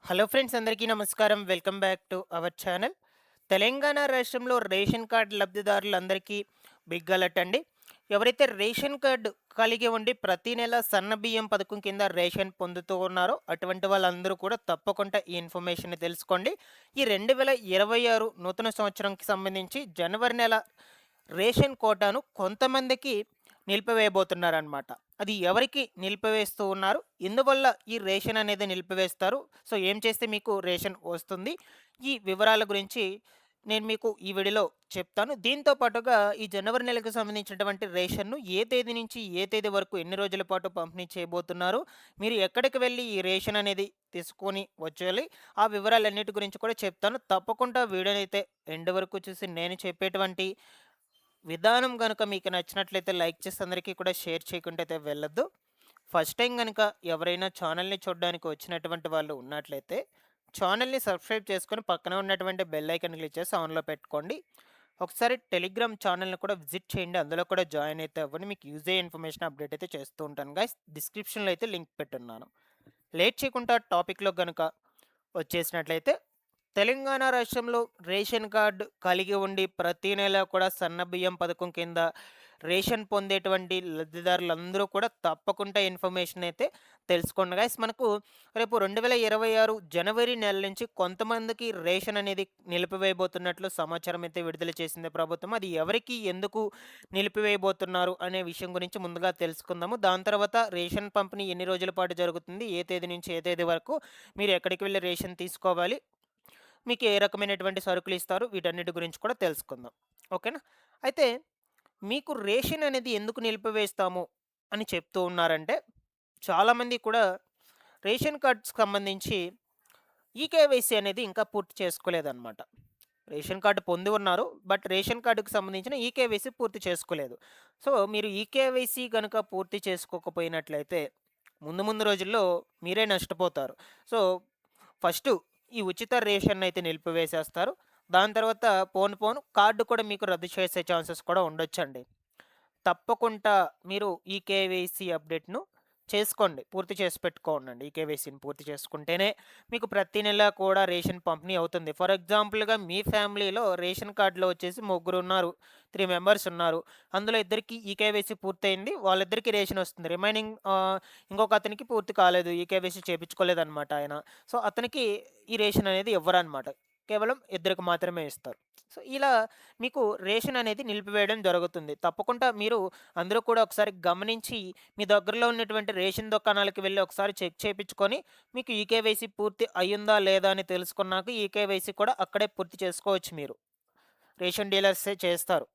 Hello friends, అందరికీ నమస్కారం. Welcome back to our channel. Telangana రాష్ట్రంలో రేషన్ కార్డ్ లబ్ధిదారులందరికీ బిగ్ అలర్ట్ అండి. ఎవరైతే రేషన్ కార్డు కలిగి ఉండి ప్రతి నెల సన్న బియ్యం పథకం కింద రేషన్ పొందుతూ ఉన్నారో అటువంటి వాళ్ళందరూ కూడా తప్పకుండా ఈ ఇన్ఫర్మేషన్‌ని తెలుసుకోండి. ఈ 2026 నూతన సంవత్సరంకి సంబంధించి జనవరి నెల రేషన్ కోటాను కొంతమందికి నిలిపివేయబోతున్నారనమాట. అది ఎవరికి నిలిపివేస్తూ ఉన్నారు? ఎందువల్ల ఈ రేషన్ అనేది నిలిపివేస్తారు? సో, ఏం చేస్తే మీకు రేషన్ వస్తుంది? ఈ వివరాల గురించి నేను మీకు ఈ వీడియోలో చెప్తాను. దీంతో పాటుగా ఈ జనవరి నెలకు సంబంధించినటువంటి రేషన్‌ను ఏ తేదీ నుంచి ఏ తేదీ వరకు ఎన్ని రోజుల పాటు పంపిణీ చేయబోతున్నారు? మీరు ఎక్కడికి వెళ్లి ఈ రేషన్ అనేది తీసుకొని వచ్చేయాలి? ఆ వివరాలన్నిటి గురించి కూడా చెప్తాను. తప్పకుండా వీడియోనైతే ఎండ్ వరకు చూసి నేను చెప్పేటువంటి విధానం గనుక మీకు నచ్చినట్లయితే లైక్ చేసి అందరికీ కూడా షేర్ చేయకుండా అయితే వెళ్ళొద్దు. ఫస్ట్ టైం గనుక ఎవరైనా ఛానల్‌ని చూడడానికి వచ్చినటువంటి వాళ్ళు ఉన్నట్లయితే ఛానల్‌ని సబ్స్క్రైబ్ చేసుకొని పక్కన ఉన్నటువంటి బెల్ ఐకాన్ క్లిక్ చేసి ఆన్‌లో పెట్టుకోండి. ఒకసారి టెలిగ్రామ్ ఛానల్‌ని కూడా విజిట్ చేయండి. అందులో కూడా జాయిన్ అయితే అవ్వండి. మీకు యూజ్ అయ్యే ఇన్ఫర్మేషన్ అప్డేట్ అయితే చేస్తూ ఉంటాను గైస్. డిస్క్రిప్షన్‌లో అయితే లింక్ పెట్టున్నాను. లేట్ చేయకుండా టాపిక్‌లో గనుక వచ్చేసినట్లయితే తెలంగాణ రాష్ట్రంలో రేషన్ కార్డ్ కలిగి ఉండి ప్రతి నెల కూడా సన్నబియ్యం పథకం కింద రేషన్ పొందేటువంటి లబ్ధిదారులందరూ కూడా తప్పకుండా ఇన్ఫర్మేషన్ అయితే తెలుసుకోండి గైస్. మనకు రేపు 2026 జనవరి నెల నుంచి కొంతమందికి రేషన్ అనేది నిలిపివేయబోతున్నట్లు సమాచారం అయితే విడుదల చేసింది ప్రభుత్వం. అది ఎవరికి ఎందుకు నిలిపివేయబోతున్నారు అనే విషయం గురించి ముందుగా తెలుసుకుందాము. దాని తర్వాత రేషన్ పంపిణీ ఎన్ని రోజుల పాటు జరుగుతుంది, ఏ తేదీ నుంచి ఏ తేదీ వరకు మీరు ఎక్కడికి వెళ్ళి రేషన్ తీసుకోవాలి, మీకు ఏ రకమైనటువంటి సరుకులు ఇస్తారు, వీటన్నిటి గురించి కూడా తెలుసుకుందాం. ఓకేనా? అయితే మీకు రేషన్ అనేది ఎందుకు నిలిపివేస్తాము అని చెప్తూ ఉన్నారంటే, చాలామంది కూడా రేషన్ కార్డ్స్‌కి సంబంధించి ఈకేవైసీ అనేది ఇంకా పూర్తి చేసుకోలేదన్నమాట. రేషన్ కార్డ్ పొంది ఉన్నారు. బట్ రేషన్ కార్డ్‌కి సంబంధించిన ఈకేవైసీ పూర్తి చేసుకోలేదు. సో, మీరు ఈకేవైసీ గనుక పూర్తి చేసుకోకపోయినట్లయితే ముందు ముందు రోజుల్లో మీరే నష్టపోతారు. సో, ఫస్టు ఈ ఉచిత రేషన్నయితే నిలిపివేసేస్తారు. దాని తర్వాత పోను పోను కార్డ్ కూడా మీకు రద్దు చేసే ఛాన్సెస్ కూడా ఉండొచ్చండి. తప్పకుండా మీరు ఈ కేవైసీ అప్డేట్‌ను చేసుకోండి. పూర్తి చేసి పెట్టుకోండండి. ఈ కేవైసీని పూర్తి చేసుకుంటేనే మీకు ప్రతి నెల కూడా రేషన్ పంపిణీ అవుతుంది. ఫర్ ఎగ్జాంపుల్‌గా మీ ఫ్యామిలీలో రేషన్ కార్డ్‌లో వచ్చేసి ముగ్గురున్నారు. 3 మెంబర్స్ ఉన్నారు. అందులో ఇద్దరికి ఈ కేవైసీ పూర్తయింది. వాళ్ళిద్దరికీ రేషన్ వస్తుంది. రిమైనింగ్ ఇంకొక అతనికి పూర్తి కాలేదు. ఈ కేవైసీ చేపించుకోలేదనమాట ఆయన. సో, అతనికి ఈ రేషన్ అనేది ఇవ్వరనమాట. కేవలం ఇద్దరికి మాత్రమే ఇస్తారు. సో, ఇలా మీకు రేషన్ అనేది నిలిపివేయడం జరుగుతుంది. తప్పకుండా మీరు అందరూ కూడా ఒకసారి గమనించి మీ దగ్గరలో ఉన్నటువంటి రేషన్ దుకాణాలకు వెళ్లి ఒకసారి చెక్ చేపించుకొని మీకు ఈకేవైసీ పూర్తి అయ్యిందా లేదా అని తెలుసుకున్నాక ఈకేవైసీ కూడా అక్కడే పూర్తి చేసుకోవచ్చు మీరు. రేషన్ డీలర్సే చేస్తారు.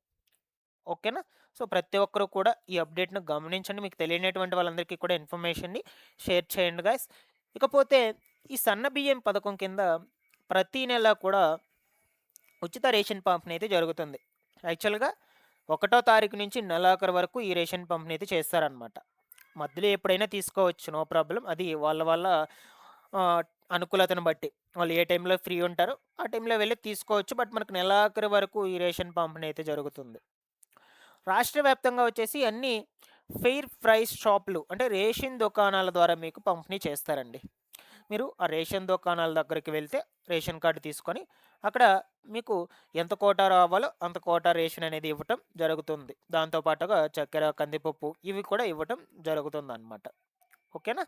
ఓకేనా? సో, ప్రతి ఒక్కరు కూడా ఈ అప్డేట్‌ను గమనించండి. మీకు తెలియనటువంటి వాళ్ళందరికీ కూడా ఇన్ఫర్మేషన్‌ని షేర్ చేయండి గైస్. ఇకపోతే ఈ సన్న బియ్యం పథకం కింద ప్రతి నెల కూడా ఉచిత రేషన్ పంపిణీ అయితే జరుగుతుంది. యాక్చువల్‌గా ఒకటో తారీఖు నుంచి నెలాఖరు వరకు ఈ రేషన్ పంపిణీ అయితే చేస్తారనమాట. మధ్యలో ఎప్పుడైనా తీసుకోవచ్చు. No problem. అది వాళ్ళ వాళ్ళ ఆహ్, అనుకూలతను బట్టి. వాళ్ళు ఏ టైంలో ఫ్రీ ఉంటారో ఆ టైంలో వెళ్లి తీసుకోవచ్చు. బట్ మనకు నెలాఖరు వరకు ఈ రేషన్ పంపిణీ అయితే జరుగుతుంది. రాష్ట్ర వ్యాప్తంగా వచ్చేసి అన్ని ఫెయిర్ ప్రైస్ షాపులు అంటే రేషన్ దుకాణాల ద్వారా మీకు పంపిణీ చేస్తారండి. మీరు ఆ రేషన్ దుకాణాల దగ్గరికి వెళ్తే రేషన్ కార్డ్ తీసుకొని అక్కడ మీకు ఎంత కోటా రావాలో అంత కోటా రేషన్ అనేది ఇవ్వటం జరుగుతుంది. దాంతో పాటుగా చక్కెర, కందిపప్పు ఇవి కూడా ఇవ్వటం జరుగుతుందనమాట. ఓకేనా?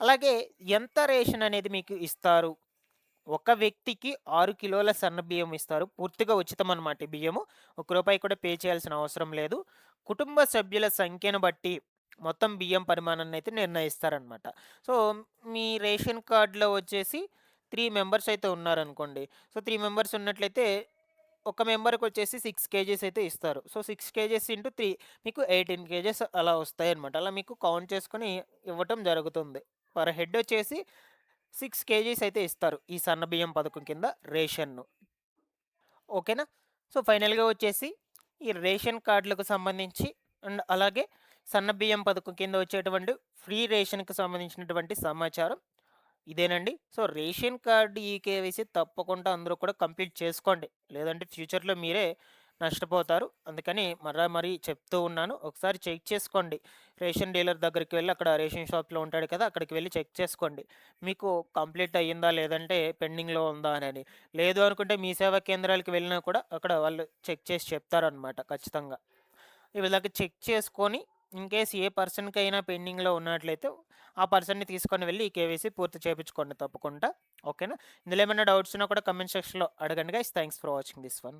అలాగే ఎంత రేషన్ అనేది మీకు ఇస్తారు? ఒక వ్యక్తికి 6 కిలోల సన్న బియ్యం ఇస్తారు. పూర్తిగా ఉచితం అనమాట ఈ బియ్యము. ఒక్క రూపాయి కూడా పే చేయాల్సిన అవసరం లేదు. కుటుంబ సభ్యుల సంఖ్యను బట్టి మొత్తం బియ్యం పరిమాణాన్నయితే నిర్ణయిస్తారనమాట. సో, మీ రేషన్ కార్డ్‌లో వచ్చేసి 3 మెంబర్స్ అయితే ఉన్నారనుకోండి. సో, 3 మెంబర్స్ ఉన్నట్లయితే ఒక మెంబర్‌కొచ్చేసి 6 కేజీస్ అయితే ఇస్తారు. సో, 6 కేజీస్ ఇంటూ 3 మీకు 18 కేజెస్ అలా వస్తాయన్నమాట. అలా మీకు కౌంట్ చేసుకొని ఇవ్వటం జరుగుతుంది. పర్ హెడ్ వచ్చేసి 6 కేజీస్ అయితే ఇస్తారు. ఈ సన్నబియ్యం పథకం కింద రేషన్‌ను. ఓకేనా? సో, ఫైనల్‌గా వచ్చేసి ఈ రేషన్ కార్డులకు సంబంధించి అండ్ అలాగే సన్నబియ్యం పథకం కింద వచ్చేటువంటి ఫ్రీ రేషన్‌కి సంబంధించినటువంటి సమాచారం ఇదేనండి. సో, రేషన్ కార్డ్ ఈకేవైసీ తప్పకుండా అందరూ కూడా కంప్లీట్ చేసుకోండి. లేదంటే ఫ్యూచర్‌లో మీరే నష్టపోతారు. అందుకని మరీ చెప్తూ ఉన్నాను. ఒకసారి చెక్ చేసుకోండి. రేషన్ డీలర్ దగ్గరికి వెళ్లి అక్కడ రేషన్ షాప్‌లో ఉంటాడు కదా! అక్కడికి వెళ్లి చెక్ చేసుకోండి. మీకు కంప్లీట్ అయ్యిందా? లేదంటే పెండింగ్‌లో ఉందా అనని. లేదు అనుకుంటే మీ సేవా కేంద్రాలకు వెళ్ళినా కూడా అక్కడ వాళ్ళు చెక్ చేసి చెప్తారనమాట ఖచ్చితంగా. ఇలాగ చెక్ చేసుకొని ఇన్‌కేస్ ఏ పర్సన్‌కైనా పెండింగ్‌లో ఉన్నట్లయితే ఆ పర్సన్‌ని తీసుకొని వెళ్లి ఈ కేవైసీ పూర్తి చేపించుకోండి తప్పకుండా. ఓకేనా? ఇందులో ఏమైనా డౌట్స్ ఉన్నా కూడా కామెంట్ సెక్షన్‌లో అడగండి guys. Thanks for watching this one.